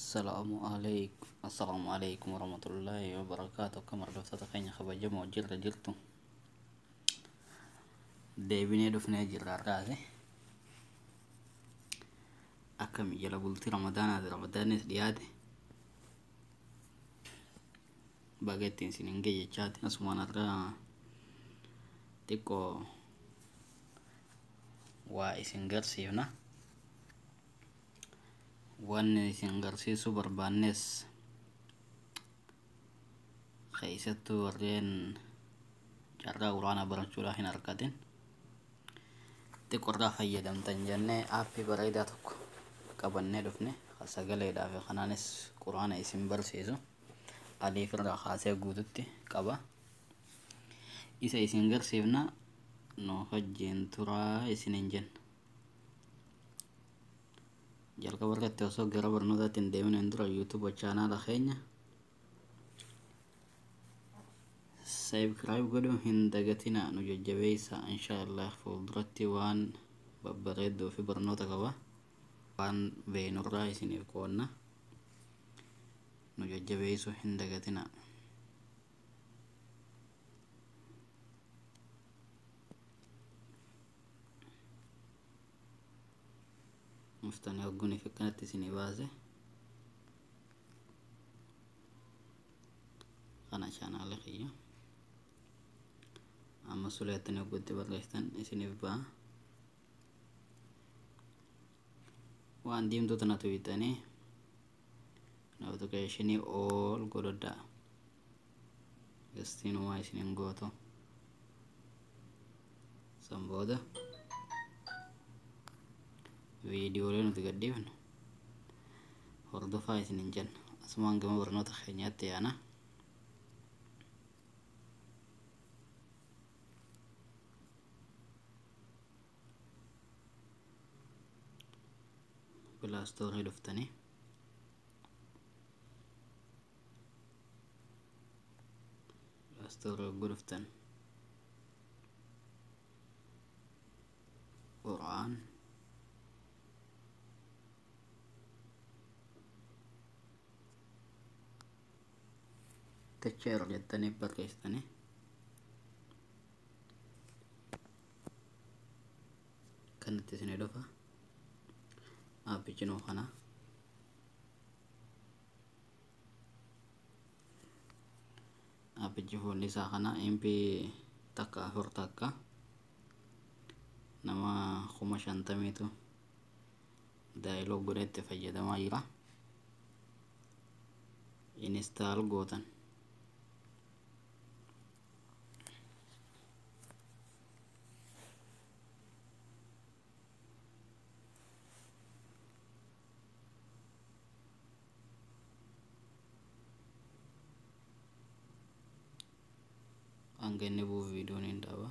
Assalamualaikum warahmatullahi wabarakatuh. Kamar dhufta keenya kabajamoo jirra jirtu deebinee dhufnee jirra har'aas akkami jala bultii ramadaanis dhiyaate baga ittiin isin hin ga'e jechaati. Asumaan har'a xiqqoo waa isin garsiifna. Wanni isin garsiisuu barbaannes keessattuu warreen carraa quraanaa barachuudhaaf hin argatin xiqqoorraa fayyadamtan jennee aappii bareedaa tokko qabannee dhufne sagaleedhaaf kanaanis quraana isin barsiisu aliifirraa kaasee guututti qaba. Isa isin garsiifna nu wajjin turaa isiniin jenna. Jalqaba irratti osoo gara barnootaatti hin deemneen dura YouTube chaanaala keenya subscribe godhuun hin dagatinaa, nu jajjabeessaa. Inshaallah fuulduratti waan babbareedduu fi barnoota qaba waan beenurraa isiniif qoonna, nu jajjabeessuu hin dagatinaa. Muftanii hogguuniif akkanatti isinii baase kana chaanaala kiyya amma suleettanii hogguutti barreessitan isiniif ba'a. Waan diimtuu tana tuwitanii notificationii all godhadhaa gastiinumaa isiniin gootu san booda viidiyoolee nuti gadhiifnu hordofaa isiniin jenna. Asumaan gama barnoota keenyaatti yaana. Pilaastorii dhuftanii hogguu dhuftan quraan techeer jettanii barreessitanii kanatti isinii dhufa. Aappichi kana aappichi fuulli isaa kana MP takka 4 takka nama 50,000tu daayiloo godhetti fayyadamaa jira. Install gootan hanga inni bu'uuf viidiyoon hin dhaaba.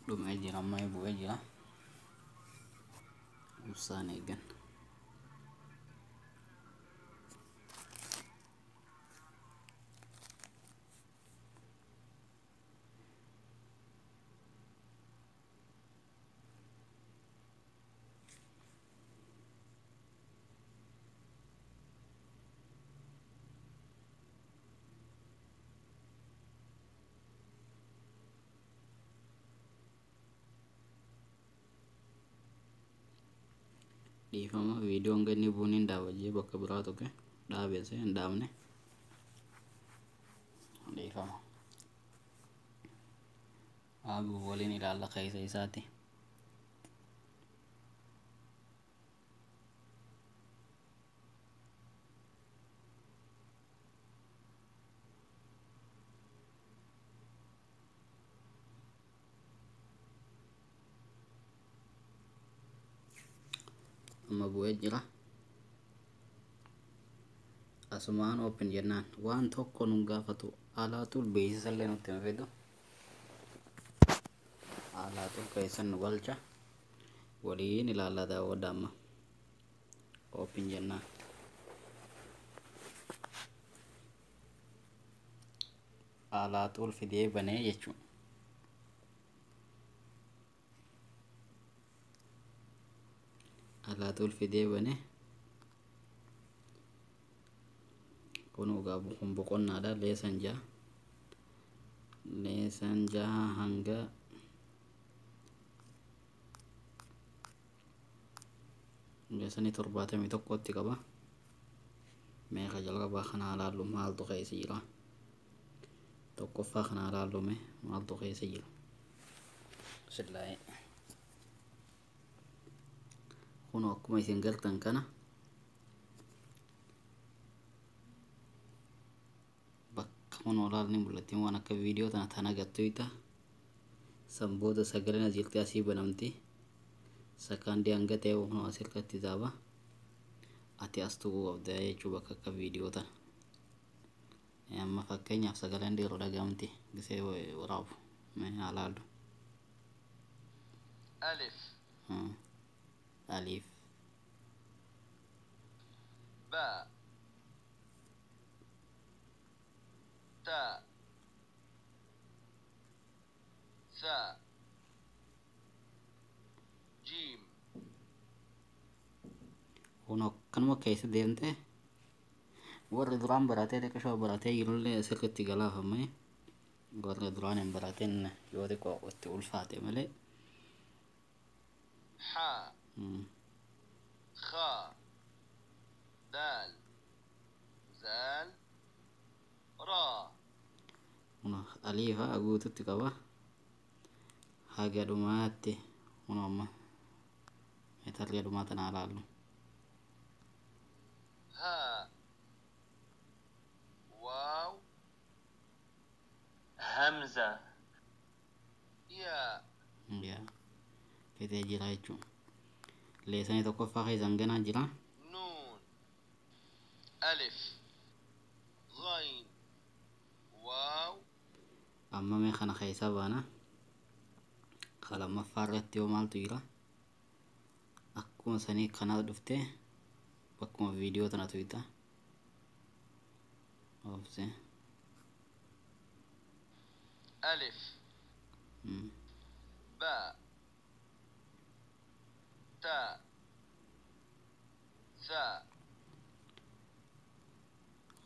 Dhumee jira amma bu'ee jira. Ibsaan eegan dhiifama viidiyoon ganni buuniin daawajee bakka biraa tokko dhaabeesse hin dhaabne dhiifama aaguu waliin ilaalla keessa isaati. amma bu'ee jira asumaan open jennaan waan tokko nun gaafatu alaatul beeksisallee nutti hin fidu alaatul keessan nu galcha waliin ilaallaa daawwadha. amma open jennaan alaatul fidee banee jechuun alaatul fidee bane kun ugaa kun boqonnaadha leesan jaha hanga leesanii 71tti qaba. meeqa jalqabaa kana ilaallu maaltu keessa jira tokkoffaa kana ilaallume maaltu keessa jira sillaa'e kun akkuma isin gartan kana bakka kun olaalni mul'attiin waan akka viidiyoo tana agartuita sanbooda sagaleen as jirti asii banamti sakaandii hanga ta'e kun asirratti taaba ati as tuquu qabda jechuu bakka akka viidiyoo tana. amma fakkeenyaaf sagaleen dhiiroo dhagamti gisee waraabu mee alaallu alif باء تاء ثاء جيم kun kanuma keessa deemte warri duraan baratee xiqqashoo baratee jirullee sirriitti galaafame warri duraan hin barateen yoo xiqqoo itti ulfaate malee حاء خاء دال زال راء aliifa guututti qaba haga dhumaatti kun amma meetarree dhumaa tana ilaallu هاء واو همزة ياء fidee jira jechuun leesanii tokkoffaa keessan ganaa jira نون ألف غين واو amma mee kana keessaa baana lammaffaa irratti yoo maaltu jira akkuma sanii kana dhufte bakkuma viidiyoo tana tuyita obse ألف باء تاء ثاء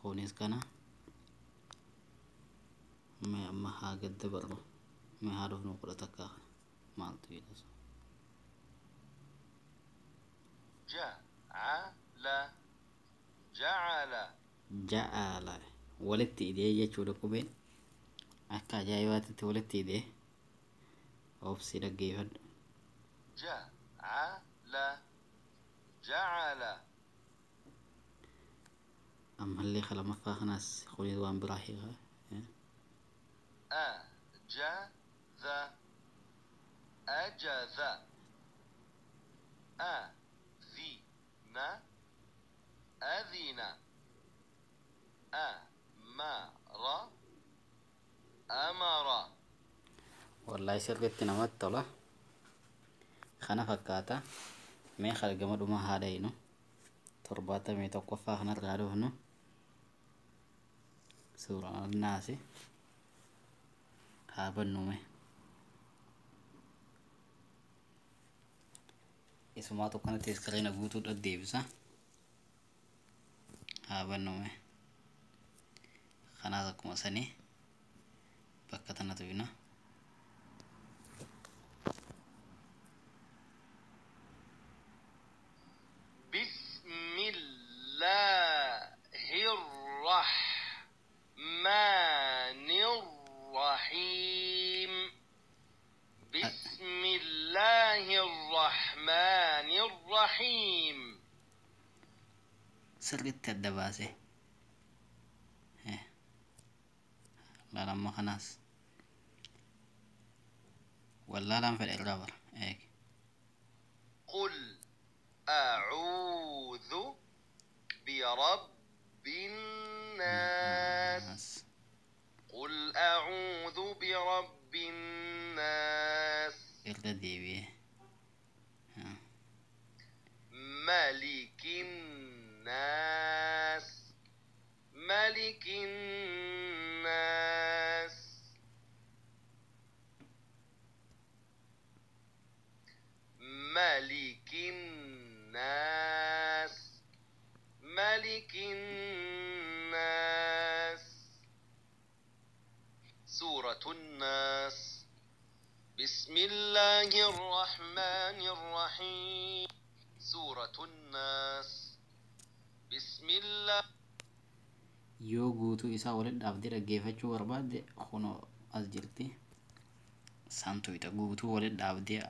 kunis kana mee amma haa gadda barru mee haa dhufnu kudha takka maaltu jira ja'ala walitti idee jechuudha qubeen akka ajaa'ibaatitti walitti idee obsi dhaggeeffadhu ammallee kalamaffaa kanaas kunis waan biraa hiikaa أجذ أجذ أذن أذن أمر أمر والله sirriitti namatti tola kana fakkaata mee hargama dhuma haadhaynu 71ffaa kanarraa dhufnu suuraa naasi haa bannume isumaatu kanatti iskiriina guutuudha deebisa haa bannume kanaas akkuma sanii bakka tanatu bina بسم الله الرحمن الرحيم. سرت الدباسة لا لما خلاص ولا لم في الإرابر هيك. قل أعوذ برب الناس. قل أعوذ برب الناس. ارتدي به ملك الناس. ملك الناس. ملك الناس. ملك الناس. سورة الناس. بسم الله الرحمن الرحيم. سورة الناس. بسم الله. yoo guutuu isaa walitti dhaabdee dhaggeeffachuu barbaadde kunoo as jirti. Saantuuta guutuu walitti dhaabdee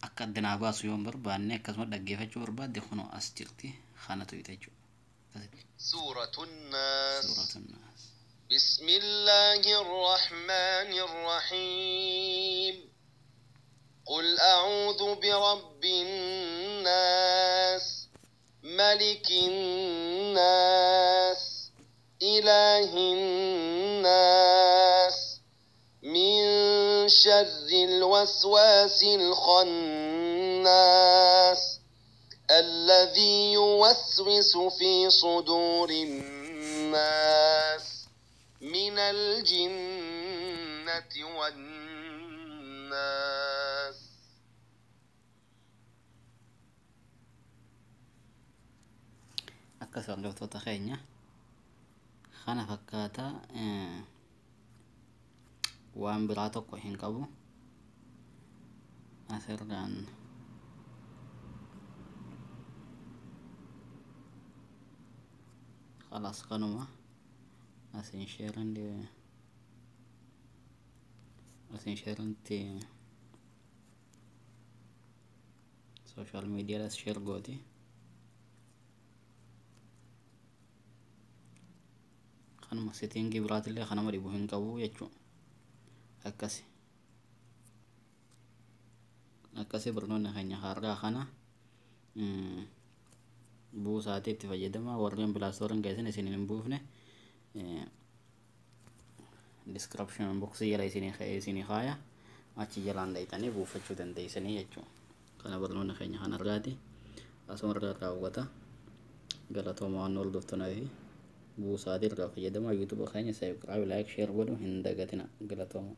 akka addanaa baasu yoo barbaanne akkasuma dhaggeeffachuu barbaadde kunoo as jirti. Kanatu jechuudha. Suuratu Naas. Suuratu Naas. بسم الله الرحمن الرحيم. قل أعوذ برب الناس. ملك الناس. إله الناس. من شر الوسواس الخناس الذي يوسوس في صدور الناس من الجنة والناس. Akka sordoftoota keenya kana fakkaata waan biraa tokko hin qabu. Asirraan خلاص kanuma asin sheeranti social media las share gooti. kanuma settingi biraatillee kanama dhibu hin qabu jechuudha. akkasi barnoonni keenya har'aa kana buusaatee itti fayyadama. warreen pilaastooriin keessan isin hin buufne description box jala isinii kaaya achi jalaan dhayxanii buufachuu dandeessanii jechuudha. kana barnoonni keenya kan argaati asuma irraa raawwata. galatooma waan hordoftanaa fi buusaatii irraa fayyadama. YouTube keenya subscribe like share godhu hin dagatina. galatooma.